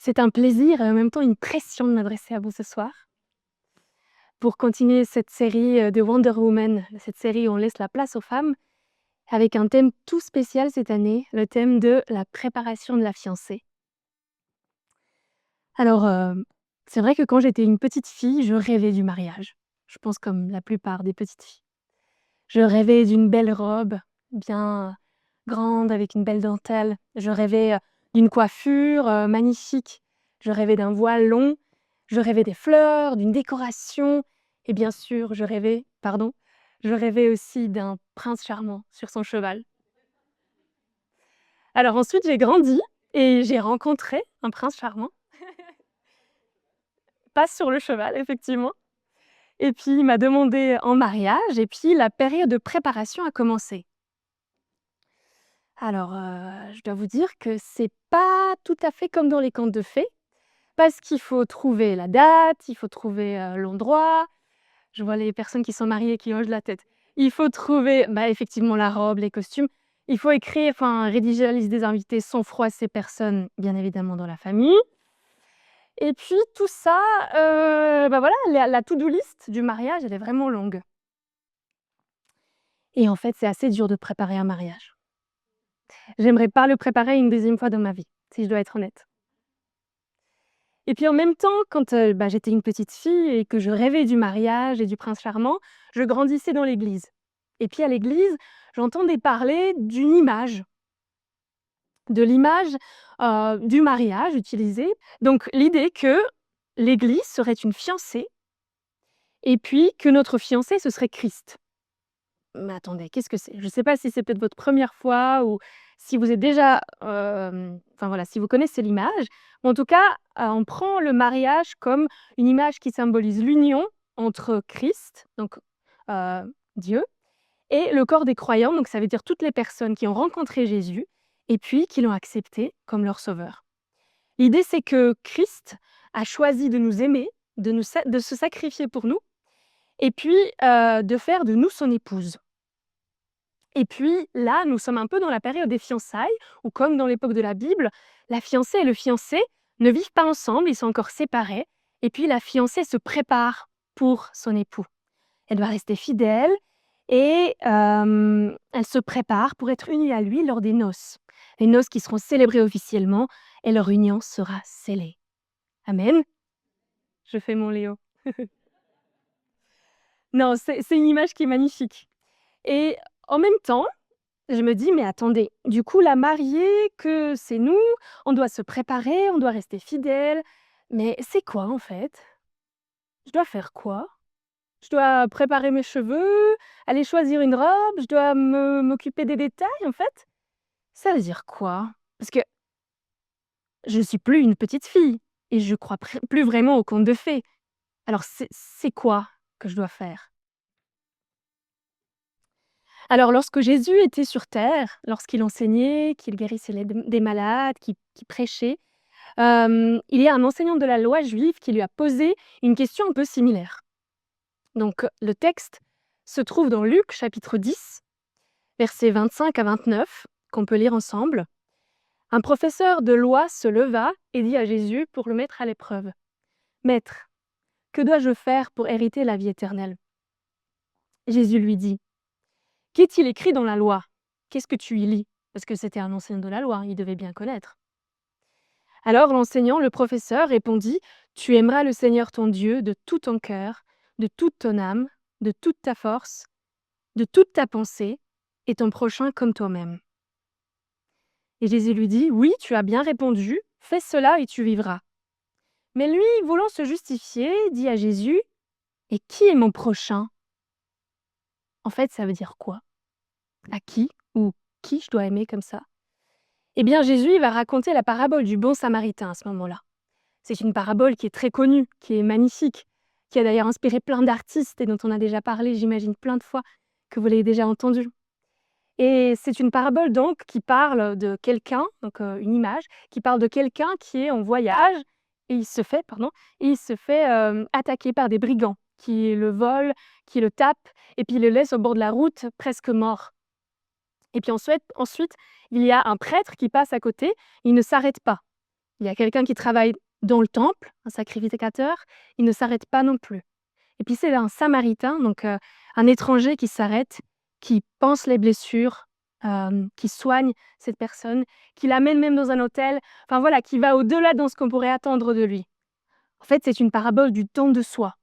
C'est un plaisir et en même temps une pression de m'adresser à vous ce soir pour continuer cette série, de Wonder Woman, cette série où on laisse la place aux femmes, avec un thème tout spécial cette année, le thème de la préparation de la fiancée. Alors, c'est vrai que quand j'étais une petite fille, je rêvais du mariage. Je pense comme la plupart des petites filles. Je rêvais d'une belle robe bien grande avec une belle dentelle. Je rêvais, d'une coiffure, magnifique. Je rêvais d'un voile long. Je rêvais des fleurs, d'une décoration et bien sûr, je rêvais aussi d'un prince charmant sur son cheval. Alors ensuite, j'ai grandi et j'ai rencontré un prince charmant, pas sur le cheval effectivement et puis il m'a demandé en mariage et puis la période de préparation a commencé. Alors, je dois vous dire que c'est pas tout à fait comme dans les contes de fées, parce qu'il faut trouver la date, il faut trouver, l'endroit. Je vois les personnes qui sont mariées qui hochent la tête. Il faut trouver, bah, effectivement la robe, les costumes. Il faut écrire, enfin rédiger la liste des invités sans froisser personne, bien évidemment dans la famille et puis tout ça, bah, voilà, la to-do list du mariage, elle est vraiment longue et en fait, c'est assez dur de préparer un mariage. J'aimerais pas le préparer une deuxième fois dans ma vie, si je dois être honnête. Et puis en même temps, quand, bah, j'étais une petite fille et que je rêvais du mariage et du prince charmant, je grandissais dans l'église. Et puis à l'église, j'entendais parler d'une image, de l'image, du mariage utilisée. Donc l'idée que l'église serait une fiancée et puis que notre fiancé, ce serait Christ. Mais attendez, qu'est-ce que c'est? Je ne sais pas si c'est peut-être votre première fois ou si vous êtes déjà, enfin voilà, si vous connaissez l'image. Mais en tout cas, on prend le mariage comme une image qui symbolise l'union entre Christ, donc Dieu, et le corps des croyants, donc ça veut dire toutes les personnes qui ont rencontré Jésus et puis qui l'ont accepté comme leur sauveur. L'idée, c'est que Christ a choisi de nous aimer, de se sacrifier pour nous et puis, de faire de nous son épouse. Et puis là, nous sommes un peu dans la période des fiançailles où, comme dans l'époque de la Bible, la fiancée et le fiancé ne vivent pas ensemble, ils sont encore séparés. Et puis la fiancée se prépare pour son époux. Elle doit rester fidèle et elle se prépare pour être unie à lui lors des noces. Les noces qui seront célébrées officiellement et leur union sera scellée. Amen. Je fais mon Léo. Non, c'est une image qui est magnifique. Et en même temps, je me dis: «Mais attendez, du coup la mariée que c'est nous, on doit se préparer, on doit rester fidèles, mais c'est quoi en fait? Je dois faire quoi? Je dois préparer mes cheveux, aller choisir une robe, je dois m'occuper des détails en fait? Ça veut dire quoi?» Parce que je suis plus une petite fille et je crois plus vraiment aux contes de fées. Alors c'est quoi que je dois faire? Alors lorsque Jésus était sur terre, lorsqu'il enseignait, qu'il guérissait des malades, qu'il prêchait, il y a un enseignant de la loi juive qui lui a posé une question un peu similaire. Donc le texte se trouve dans Luc chapitre 10, versets 25 à 29, qu'on peut lire ensemble. Un professeur de loi se leva et dit à Jésus pour le mettre à l'épreuve: «Maître, que dois-je faire pour hériter la vie éternelle?» Jésus lui dit: «Qu'est-il écrit dans la loi? Qu'est-ce que tu y lis?» Parce que c'était un enseignant de la loi, il devait bien connaître. Alors l'enseignant, le professeur, répondit: «Tu aimeras le Seigneur ton Dieu de tout ton cœur, de toute ton âme, de toute ta force, de toute ta pensée, et ton prochain comme toi-même.» Et Jésus lui dit: «Oui, tu as bien répondu, fais cela et tu vivras.» Mais lui, voulant se justifier, dit à Jésus: «Et qui est mon prochain?» En fait, ça veut dire quoi? À qui ou qui je dois aimer comme ça? Eh bien, Jésus, il va raconter la parabole du bon samaritain à ce moment-là. C'est une parabole qui est très connue, qui est magnifique, qui a d'ailleurs inspiré plein d'artistes et dont on a déjà parlé, j'imagine, plein de fois, que vous l'avez déjà entendue. Et c'est une parabole donc qui parle de quelqu'un, donc une image, qui parle de quelqu'un qui est en voyage et il se fait attaquer par des brigands qui le volent, qui le tapent et puis le laissent au bord de la route presque mort. Et puis ensuite, il y a un prêtre qui passe à côté, il ne s'arrête pas. Il y a quelqu'un qui travaille dans le temple, un sacrificateur, il ne s'arrête pas non plus. Et puis c'est un Samaritain, donc un étranger qui s'arrête, qui panse les blessures, qui soigne cette personne, qui l'amène même dans un hôtel, enfin voilà, qui va au-delà de ce qu'on pourrait attendre de lui. En fait, c'est une parabole du don de soi.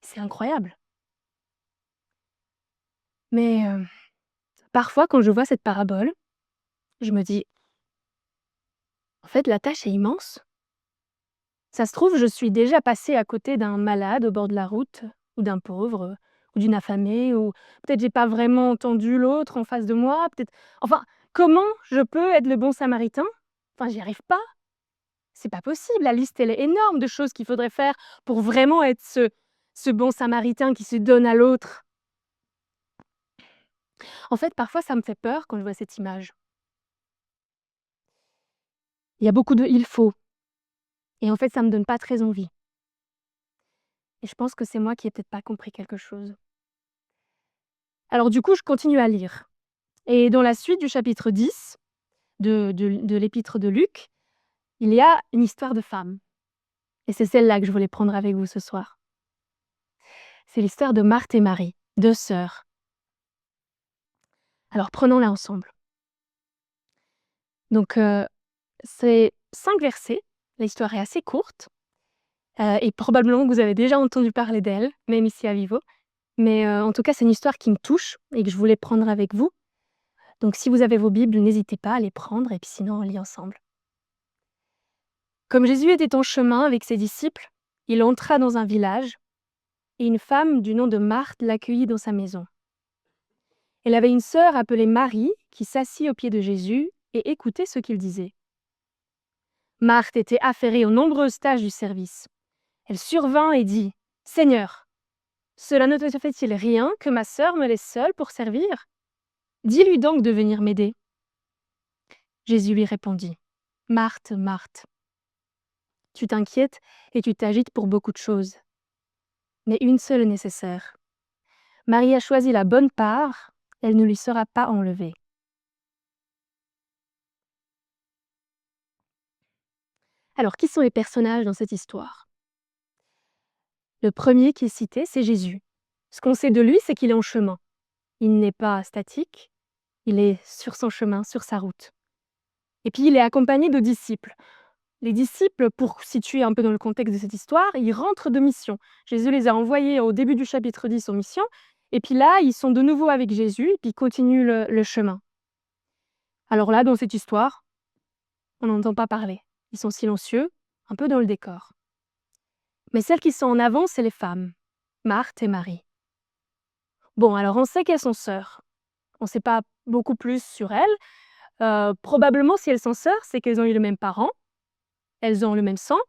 C'est incroyable. Mais parfois, quand je vois cette parabole, je me dis: «En fait, la tâche est immense. Ça se trouve, je suis déjà passée à côté d'un malade au bord de la route, ou d'un pauvre, ou d'une affamée, ou peut-être j'ai pas vraiment entendu l'autre en face de moi, peut-être enfin, comment je peux être le bon samaritain? Enfin, j'y arrive pas. C'est pas possible, la liste, elle est énorme de choses qu'il faudrait faire pour vraiment être ce bon samaritain qui se donne à l'autre. En fait, parfois, ça me fait peur quand je vois cette image. Il y a beaucoup de «il faut» et en fait, ça me donne pas très envie et je pense que c'est moi qui ai peut-être pas compris quelque chose. Alors du coup, je continue à lire et dans la suite du chapitre 10 de l'épître de Luc, il y a une histoire de femme et c'est celle-là que je voulais prendre avec vous ce soir. C'est l'histoire de Marthe et Marie, 2 sœurs. Alors prenons-la ensemble. Donc c'est 5 versets, l'histoire est assez courte, et probablement que vous avez déjà entendu parler d'elle, même ici à Vivo. Mais en tout cas, c'est une histoire qui me touche et que je voulais prendre avec vous. Donc si vous avez vos Bibles, n'hésitez pas à les prendre et puis sinon on lit ensemble. Comme Jésus était en chemin avec ses disciples, il entra dans un village et une femme du nom de Marthe l'accueillit dans sa maison. Elle avait une sœur appelée Marie qui s'assit aux pieds de Jésus et écoutait ce qu'il disait. Marthe était affairée aux nombreuses tâches du service. Elle survint et dit: « Seigneur, cela ne te fait-il rien que ma sœur me laisse seule pour servir? Dis-lui donc de venir m'aider. » Jésus lui répondit: « Marthe, Marthe, tu t'inquiètes et tu t'agites pour beaucoup de choses. Mais une seule est nécessaire. Marie a choisi la bonne part, elle ne lui sera pas enlevée. » Alors, qui sont les personnages dans cette histoire? Le premier qui est cité, c'est Jésus. Ce qu'on sait de lui, c'est qu'il est en chemin. Il n'est pas statique, il est sur son chemin, sur sa route. Et puis, il est accompagné de disciples. Les disciples, pour situer un peu dans le contexte de cette histoire, ils rentrent de mission. Jésus les a envoyés au début du chapitre 10 en mission, et puis là, ils sont de nouveau avec Jésus, et puis ils continuent le chemin. Alors là, dans cette histoire, on n'entend pas parler. Ils sont silencieux, un peu dans le décor. Mais celles qui sont en avant, c'est les femmes, Marthe et Marie. Bon, alors on sait qu'elles sont sœurs. On ne sait pas beaucoup plus sur elles. Probablement, si elles sont sœurs, c'est qu'elles ont eu le même parent, elles ont le même sang,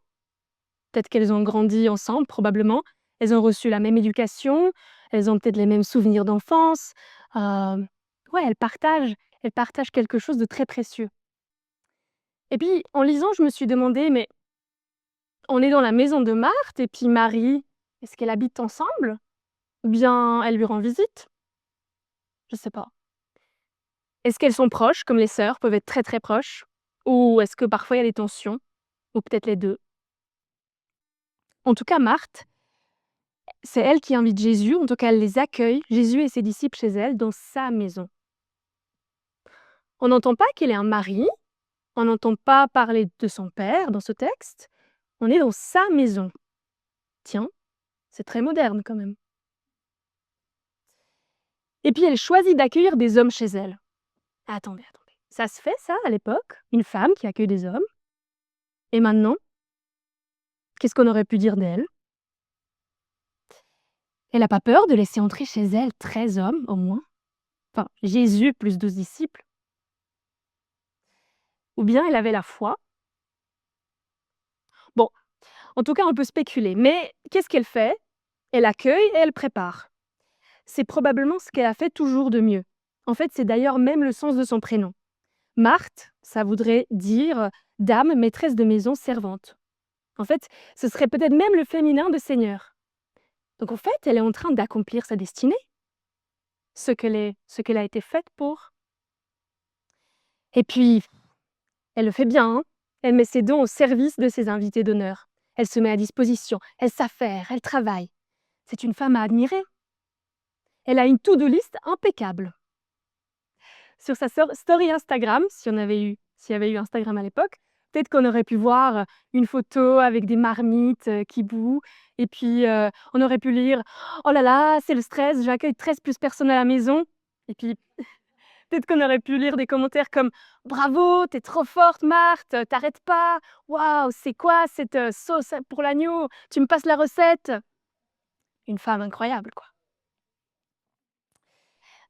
peut-être qu'elles ont grandi ensemble, probablement. Elles ont reçu la même éducation, elles ont peut-être les mêmes souvenirs d'enfance. Ouais, elles partagent quelque chose de très précieux. Et puis, en lisant, je me suis demandé, mais on est dans la maison de Marthe et puis Marie, est-ce qu'elles habitent ensemble? Ou bien elle lui rend visite? Je sais pas. Est-ce qu'elles sont proches, comme les sœurs peuvent être très très proches? Ou est-ce que parfois il y a des tensions? Ou peut-être les deux? En tout cas, Marthe, c'est elle qui invite Jésus, en tout cas elle les accueille, Jésus et ses disciples chez elle, dans sa maison. On n'entend pas qu'elle ait un mari, on n'entend pas parler de son père dans ce texte, on est dans sa maison. Tiens, c'est très moderne quand même. Et puis elle choisit d'accueillir des hommes chez elle. Attendez. Ça se fait ça à l'époque? Une femme qui accueille des hommes? Et maintenant? Qu'est-ce qu'on aurait pu dire d'elle? Elle n'a pas peur de laisser entrer chez elle 13 hommes au moins? Enfin, Jésus plus 12 disciples? Ou bien elle avait la foi? Bon, en tout cas, on peut spéculer. Mais qu'est-ce qu'elle fait? Elle accueille et elle prépare. C'est probablement ce qu'elle a fait toujours de mieux. En fait, c'est d'ailleurs même le sens de son prénom. Marthe, ça voudrait dire dame, maîtresse de maison, servante. En fait, ce serait peut-être même le féminin de seigneur. Donc en fait, elle est en train d'accomplir sa destinée, ce qu'elle a été faite pour. Et puis, elle le fait bien, hein. Elle met ses dons au service de ses invités d'honneur. Elle se met à disposition, elle s'affaire, elle travaille. C'est une femme à admirer. Elle a une to-do list impeccable. Sur sa story Instagram, s'il y avait eu Instagram à l'époque, peut-être qu'on aurait pu voir une photo avec des marmites qui bouent, et puis on aurait pu lire « Oh là là, c'est le stress, j'accueille 13 plus personnes à la maison ». Et puis peut-être qu'on aurait pu lire des commentaires comme « Bravo, t'es trop forte Marthe, t'arrêtes pas, waouh, c'est quoi cette sauce pour l'agneau, tu me passes la recette ». Une femme incroyable, quoi.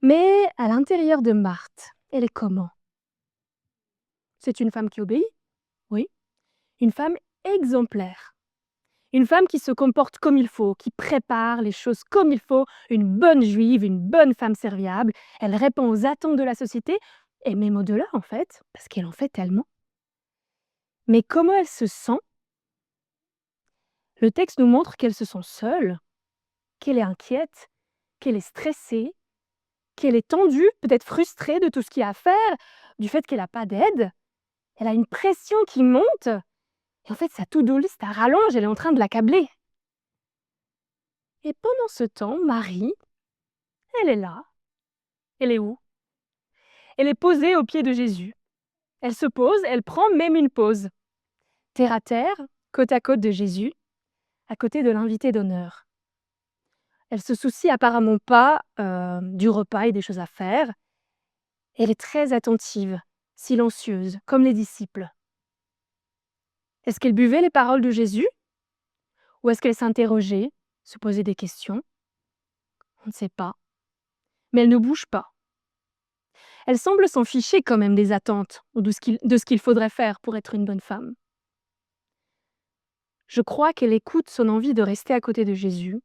Mais à l'intérieur de Marthe, elle est comment? C'est une femme qui obéit, oui. Une femme exemplaire. Une femme qui se comporte comme il faut, qui prépare les choses comme il faut, une bonne juive, une bonne femme serviable. Elle répond aux attentes de la société, et même au-delà en fait, parce qu'elle en fait tellement. Mais comment elle se sent? Le texte nous montre qu'elle se sent seule, qu'elle est inquiète, qu'elle est stressée, qu'elle est tendue, peut-être frustrée de tout ce qu'il y a à faire, du fait qu'elle n'a pas d'aide. Elle a une pression qui monte. Et en fait, sa to-do list à rallonge, elle est en train de l'accabler. Et pendant ce temps, Marie, elle est là. Elle est où? Elle est posée aux pieds de Jésus. Elle se pose, elle prend même une pause. Terre à terre, côte à côte de Jésus, à côté de l'invité d'honneur. Elle se soucie apparemment pas du repas et des choses à faire. Elle est très attentive, silencieuse, comme les disciples. Est-ce qu'elle buvait les paroles de Jésus? Ou est-ce qu'elle s'interrogeait, se posait des questions? On ne sait pas. Mais elle ne bouge pas. Elle semble s'en ficher quand même des attentes ou de ce qu'il faudrait faire pour être une bonne femme. Je crois qu'elle écoute son envie de rester à côté de Jésus,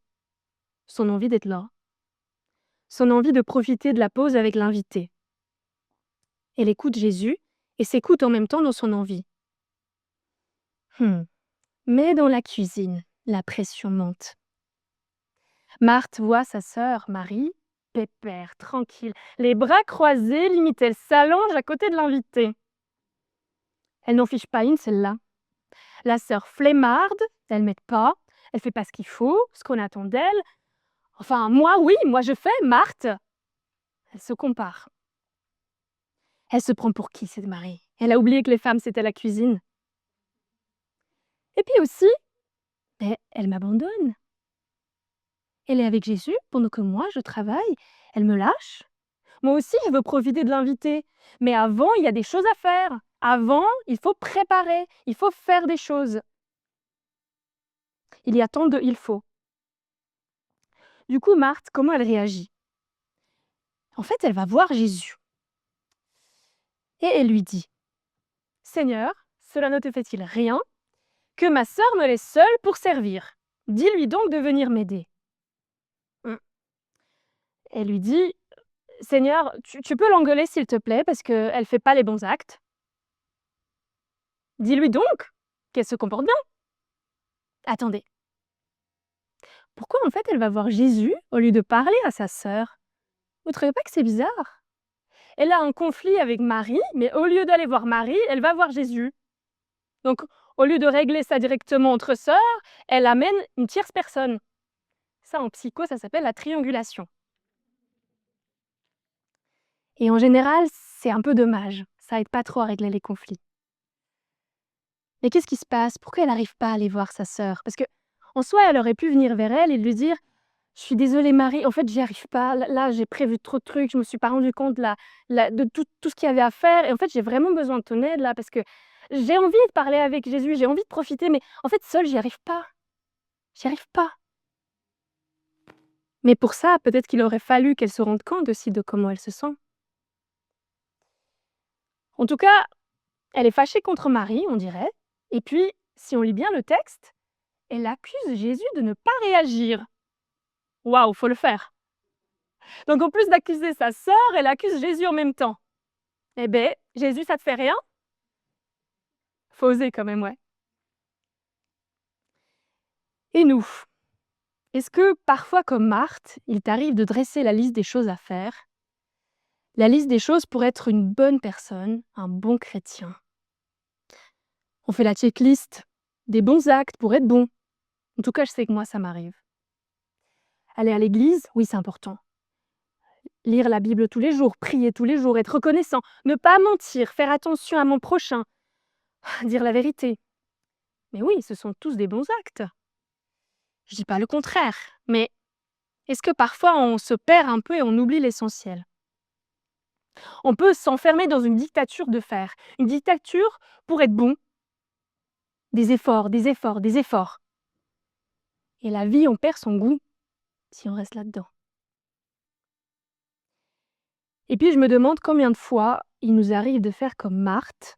son envie d'être là, son envie de profiter de la pause avec l'invité. Elle écoute Jésus et s'écoute en même temps dans son envie. Mais dans la cuisine, la pression monte. Marthe voit sa sœur Marie, pépère, tranquille, les bras croisés, limite elle s'allonge à côté de l'invité. Elle n'en fiche pas une, celle-là. La sœur flemmarde, elle m'aide pas, elle fait pas ce qu'il faut, ce qu'on attend d'elle. Enfin, moi, oui, moi je fais, Marthe. Elle se compare. Elle se prend pour qui, cette Marie? Elle a oublié que les femmes, c'était la cuisine. Et puis aussi, elle m'abandonne. Elle est avec Jésus pendant que moi, je travaille. Elle me lâche. Moi aussi, je veux profiter de l'invité. Mais avant, il y a des choses à faire. Avant, il faut préparer. Il faut faire des choses. Il y a tant de il faut. Du coup, Marthe, comment elle réagit? En fait, elle va voir Jésus. Et elle lui dit, « Seigneur, cela ne te fait-il rien que ma sœur me laisse seule pour servir? Dis-lui donc de venir m'aider. » Elle lui dit, « Seigneur, tu peux l'engueuler s'il te plaît parce qu'elle ne fait pas les bons actes. Dis-lui donc qu'elle se comporte bien. » Attendez. Pourquoi en fait elle va voir Jésus au lieu de parler à sa sœur? Vous ne trouvez pas que c'est bizarre? Elle a un conflit avec Marie, mais au lieu d'aller voir Marie, elle va voir Jésus. Donc, au lieu de régler ça directement entre sœurs, elle amène une tierce personne. Ça, en psycho, ça s'appelle la triangulation. Et en général, c'est un peu dommage. Ça aide pas trop à régler les conflits. Mais qu'est-ce qui se passe? Pourquoi elle n'arrive pas à aller voir sa sœur? Parce que, en soi, elle aurait pu venir vers elle et lui dire « Je suis désolée Marie, en fait, j'y arrive pas. Là, j'ai prévu trop de trucs, je me suis pas rendu compte de tout ce qu'il y avait à faire. Et en fait, j'ai vraiment besoin de ton aide là parce que j'ai envie de parler avec Jésus, j'ai envie de profiter, mais en fait, seule, j'y arrive pas. J'y arrive pas. » Mais pour ça, peut-être qu'il aurait fallu qu'elle se rende compte aussi de comment elle se sent. En tout cas, elle est fâchée contre Marie, on dirait. Et puis, si on lit bien le texte, elle accuse Jésus de ne pas réagir. Waouh, faut le faire. Donc en plus d'accuser sa sœur, elle accuse Jésus en même temps. Eh ben, Jésus, ça te fait rien? Faut oser quand même, ouais. Et nous? Est-ce que parfois, comme Marthe, il t'arrive de dresser la liste des choses à faire? La liste des choses pour être une bonne personne, un bon chrétien. On fait la checklist des bons actes pour être bon. En tout cas, je sais que moi, ça m'arrive. Aller à l'église, oui, c'est important. Lire la Bible tous les jours, prier tous les jours, être reconnaissant, ne pas mentir, faire attention à mon prochain, dire la vérité. Mais oui, ce sont tous des bons actes. Je dis pas le contraire, mais est-ce que parfois on se perd un peu et on oublie l'essentiel? On peut s'enfermer dans une dictature de faire, une dictature pour être bon. Des efforts, des efforts, des efforts. Et la vie, on perd son goût si on reste là-dedans. Et puis je me demande combien de fois il nous arrive de faire comme Marthe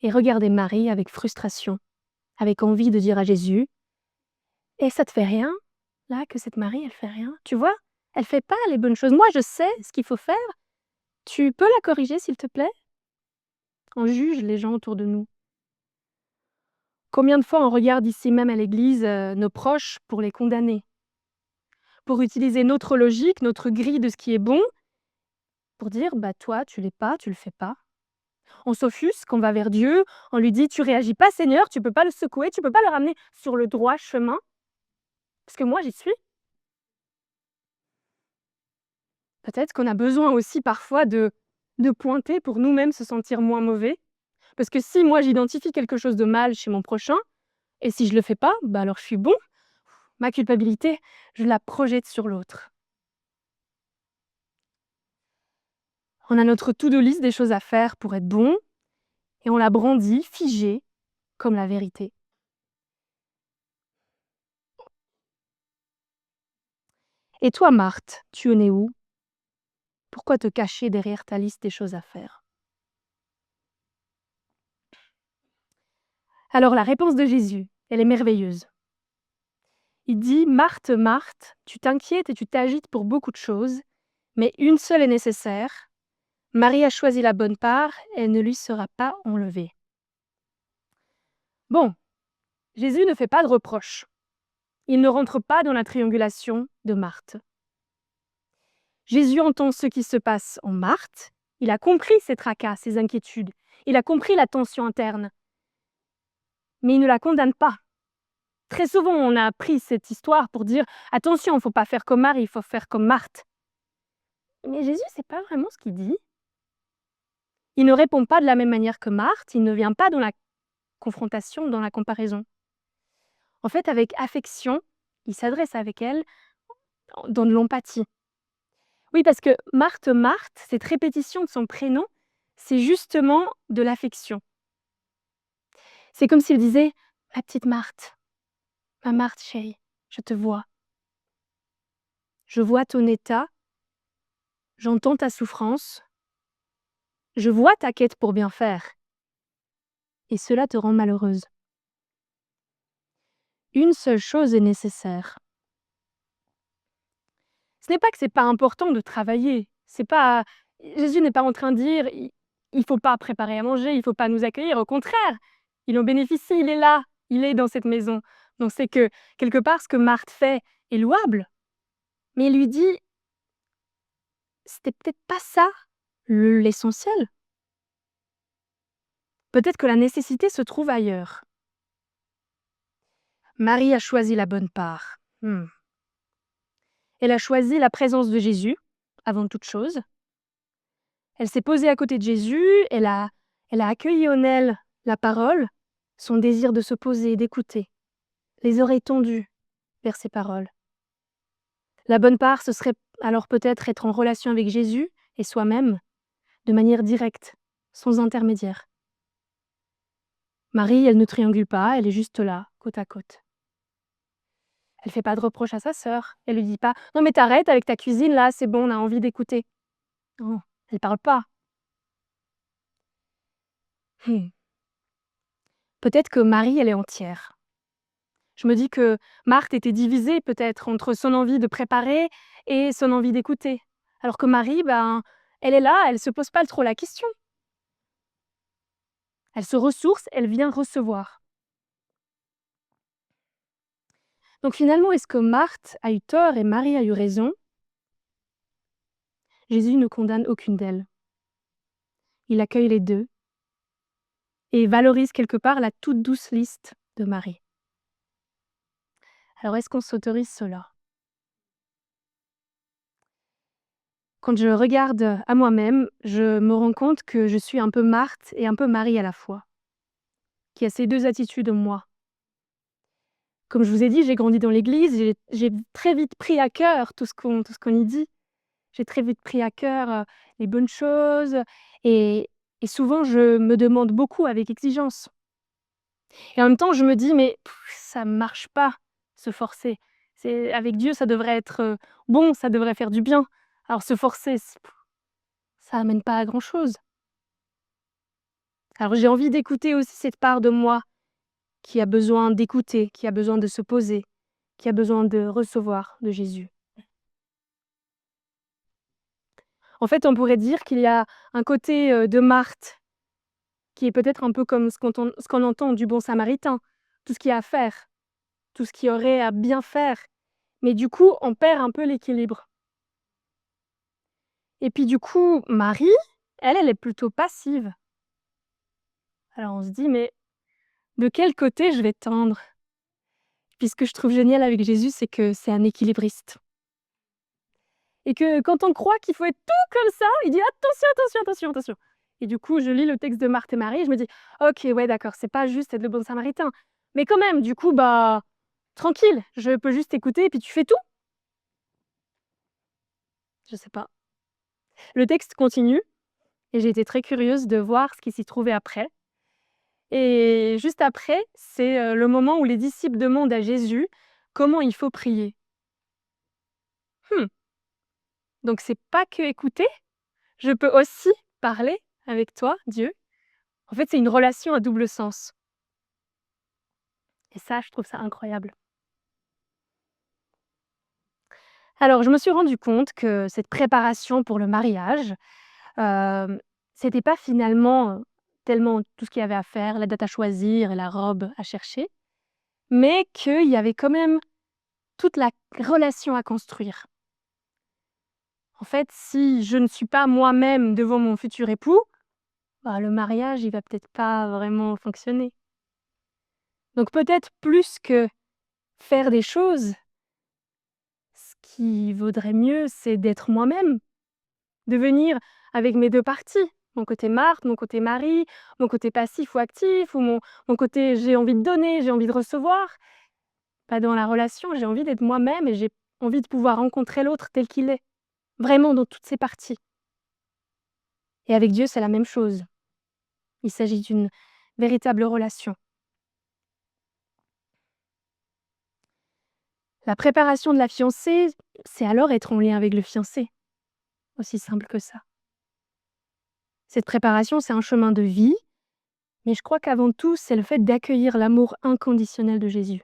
et regarder Marie avec frustration, avec envie de dire à Jésus: «Et ça te fait rien, là, que cette Marie, elle fait rien? Tu vois? Elle fait pas les bonnes choses. Moi, je sais ce qu'il faut faire. Tu peux la corriger, s'il te plaît?» On juge les gens autour de nous. Combien de fois on regarde ici même à l'église, nos proches pour les condamner, pour utiliser notre logique, notre grille de ce qui est bon, pour dire: «Bah, toi, tu l'es pas, tu le fais pas». On s'offusque, on va vers Dieu, on lui dit: «Tu réagis pas Seigneur, tu peux pas le secouer, tu peux pas le ramener sur le droit chemin, parce que moi j'y suis». Peut-être qu'on a besoin aussi parfois de pointer pour nous-mêmes se sentir moins mauvais. Parce que si moi j'identifie quelque chose de mal chez mon prochain, et si je le fais pas, bah alors je suis bon. Ma culpabilité, je la projette sur l'autre. On a notre to-do list des choses à faire pour être bon, et on la brandit, figée, comme la vérité. Et toi, Marthe, tu en es où? Pourquoi te cacher derrière ta liste des choses à faire? Alors la réponse de Jésus, elle est merveilleuse. Il dit: «Marthe, Marthe, tu t'inquiètes et tu t'agites pour beaucoup de choses, mais une seule est nécessaire. Marie a choisi la bonne part, elle ne lui sera pas enlevée.» Bon, Jésus ne fait pas de reproches. Il ne rentre pas dans la triangulation de Marthe. Jésus entend ce qui se passe en Marthe, il a compris ses tracas, ses inquiétudes, il a compris la tension interne, mais il ne la condamne pas. Très souvent, on a pris cette histoire pour dire: «Attention, il ne faut pas faire comme Marie, il faut faire comme Marthe.» Mais Jésus, c'est pas vraiment ce qu'il dit. Il ne répond pas de la même manière que Marthe, il ne vient pas dans la confrontation, dans la comparaison. En fait, avec affection, il s'adresse avec elle dans de l'empathie. Oui, parce que Marthe, Marthe, cette répétition de son prénom, c'est justement de l'affection. C'est comme s'il disait: «Ma petite Marthe, ma Marthe chérie, je te vois. Je vois ton état, j'entends ta souffrance, je vois ta quête pour bien faire, et cela te rend malheureuse. Une seule chose est nécessaire.» Ce n'est pas que c'est pas important de travailler, c'est pas Jésus n'est pas en train de dire: Il faut pas préparer à manger, il faut pas nous accueillir», au contraire, il en bénéficie, il est là, il est dans cette maison. Donc c'est que, quelque part, ce que Marthe fait est louable, mais il lui dit: «C'était peut-être pas ça l'essentiel. Peut-être que la nécessité se trouve ailleurs. Marie a choisi la bonne part. Elle a choisi la présence de Jésus, avant toute chose. Elle s'est posée à côté de Jésus, elle a accueilli en elle la parole, son désir de se poser et d'écouter, les oreilles tendues vers ses paroles. La bonne part, ce serait alors peut-être être en relation avec Jésus et soi-même, de manière directe, sans intermédiaire. Marie, elle ne triangule pas, elle est juste là, côte à côte. Elle fait pas de reproche à sa sœur, elle lui dit pas: «Non mais t'arrêtes avec ta cuisine là, c'est bon, on a envie d'écouter.» Non, elle parle pas. Mmh. Peut-être que Marie, elle est entière. Je me dis que Marthe était divisée peut-être entre son envie de préparer et son envie d'écouter. Alors que Marie, ben, elle est là, elle se pose pas trop la question. Elle se ressource, elle vient recevoir. Donc finalement, est-ce que Marthe a eu tort et Marie a eu raison? Jésus ne condamne aucune d'elles. Il accueille les deux. et valorise quelque part la toute douce liste de Marie. Alors est-ce qu'on s'autorise cela? Quand je regarde à moi-même, je me rends compte que je suis un peu Marthe et un peu Marie à la fois, qui a ces 2 attitudes en moi. Comme je vous ai dit, j'ai grandi dans l'église, j'ai très vite pris à cœur tout ce qu'on y dit. J'ai très vite pris à cœur, les bonnes choses et et souvent je me demande beaucoup avec exigence et en même temps je me dis: «Mais ça marche pas, se forcer. C'est avec Dieu ça devrait être, bon, ça devrait faire du bien. Alors se forcer, ça amène pas à grand chose». Alors j'ai envie d'écouter aussi cette part de moi qui a besoin d'écouter, qui a besoin de se poser, qui a besoin de recevoir de Jésus. En fait, on pourrait dire qu'il y a un côté, de Marthe qui est peut-être un peu comme ce qu'on entend du bon samaritain. Tout ce qu'il y a à faire, tout ce qu'il y aurait à bien faire, mais du coup, on perd un peu l'équilibre. Et puis du coup, Marie, elle est plutôt passive. Alors on se dit: «Mais de quel côté je vais tendre?» Puis ce que je trouve génial avec Jésus, c'est que c'est un équilibriste et que quand on croit qu'il faut être tout comme ça, il dit: «Attention, attention, attention, attention». Et du coup, je lis le texte de Marthe et Marie et je me dis: «OK, ouais, d'accord, c'est pas juste être le bon samaritain». Mais quand même, du coup, bah, tranquille, je peux juste écouter et puis tu fais tout? Je sais pas. Le texte continue et j'ai été très curieuse de voir ce qui s'y trouvait après et juste après, c'est, le moment où les disciples demandent à Jésus comment il faut prier. Mmh, donc c'est pas que écouter, je peux aussi parler avec toi, Dieu. En fait, c'est une relation à double sens et ça, je trouve ça incroyable. Alors je me suis rendu compte que cette préparation pour le mariage, hem, c'était pas finalement, tellement tout ce qu'il y avait à faire, la date à choisir et la robe à chercher, mais qu'il y avait quand même toute la relation à construire. En fait, si je ne suis pas moi-même devant mon futur époux, bah, le mariage, il va peut-être pas vraiment fonctionner. Donc peut-être plus que faire des choses, ce qui vaudrait mieux, c'est d'être moi-même, de venir avec mes 2 parties, mon côté Marthe, mon côté Marie, mon côté passif ou actif ou mon côté j'ai envie de donner, j'ai envie de recevoir. Bah, dans la relation, j'ai envie d'être moi-même et j'ai envie de pouvoir rencontrer l'autre tel qu'il est, vraiment dans toutes ses parties. Et avec Dieu, c'est la même chose. Il s'agit d'une véritable relation. La préparation de la fiancée, c'est alors être en lien avec le fiancé, aussi simple que ça. Cette préparation, c'est un chemin de vie, mais je crois qu'avant tout, c'est le fait d'accueillir l'amour inconditionnel de Jésus.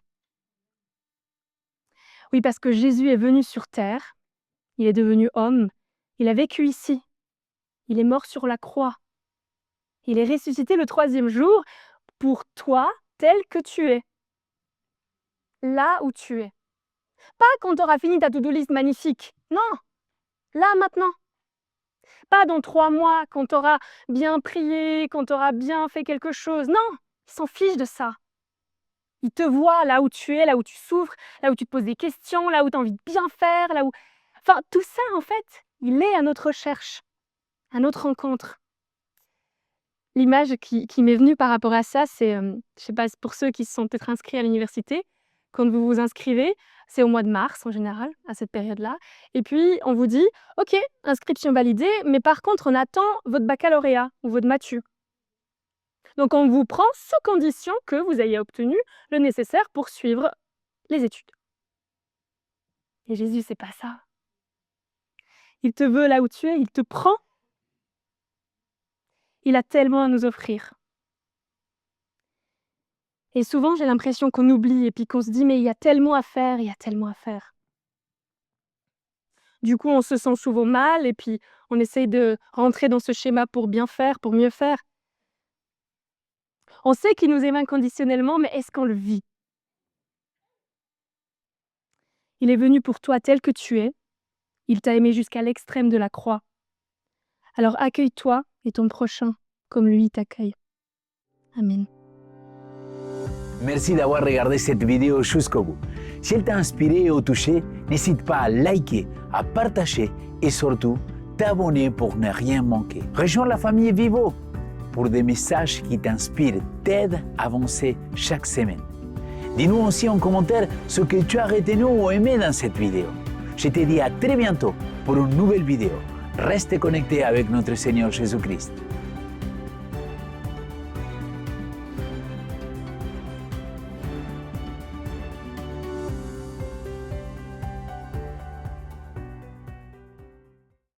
Oui, parce que Jésus est venu sur terre, il est devenu homme, il a vécu ici, il est mort sur la croix, il est ressuscité le 3e jour pour toi tel que tu es, là où tu es. Pas quand tu auras fini ta to-do list magnifique, non, là maintenant. Pas dans 3 mois, quand tu auras bien prié, quand tu auras bien fait quelque chose. Non, il s'en fiche de ça. Il te voit là où tu es, là où tu souffres, là où tu te poses des questions, là où tu as envie de bien faire, là où enfin tout ça en fait, il est à notre recherche, à notre rencontre. L'image qui m'est venue par rapport à ça, c'est, je sais pas, pour ceux qui se sont peut-être inscrits à l'université, quand vous vous inscrivez, c'est au mois de mars en général, à cette période-là et puis on vous dit: «OK, inscription validée, mais par contre on attend votre baccalauréat ou votre matu». Donc on vous prend sous condition que vous ayez obtenu le nécessaire pour suivre les études. Et Jésus, c'est pas ça. Il te veut là où tu es, il te prend. Il a tellement à nous offrir. Et souvent, j'ai l'impression qu'on oublie et puis qu'on se dit: «Mais il y a tellement à faire, il y a tellement à faire». Du coup, on se sent souvent mal et puis on essaye de rentrer dans ce schéma pour bien faire, pour mieux faire. On sait qu'il nous aime inconditionnellement, mais est-ce qu'on le vit? Il est venu pour toi tel que tu es. Il t'a aimé jusqu'à l'extrême de la croix. Alors accueille-toi et ton prochain comme lui t'accueille. Amen. Merci d'avoir regardé cette vidéo jusqu'au bout. Si elle t'a inspiré ou touché, n'hésite pas à liker, à partager et surtout t'abonner pour ne rien manquer. Rejoins la famille Vivo pour des messages qui t'inspirent, t'aident à avancer chaque semaine. Dis-nous aussi en commentaire ce que tu as retenu ou aimé dans cette vidéo. Je te dis à très bientôt pour une nouvelle vidéo. Reste connecté avec notre Seigneur Jésus-Christ.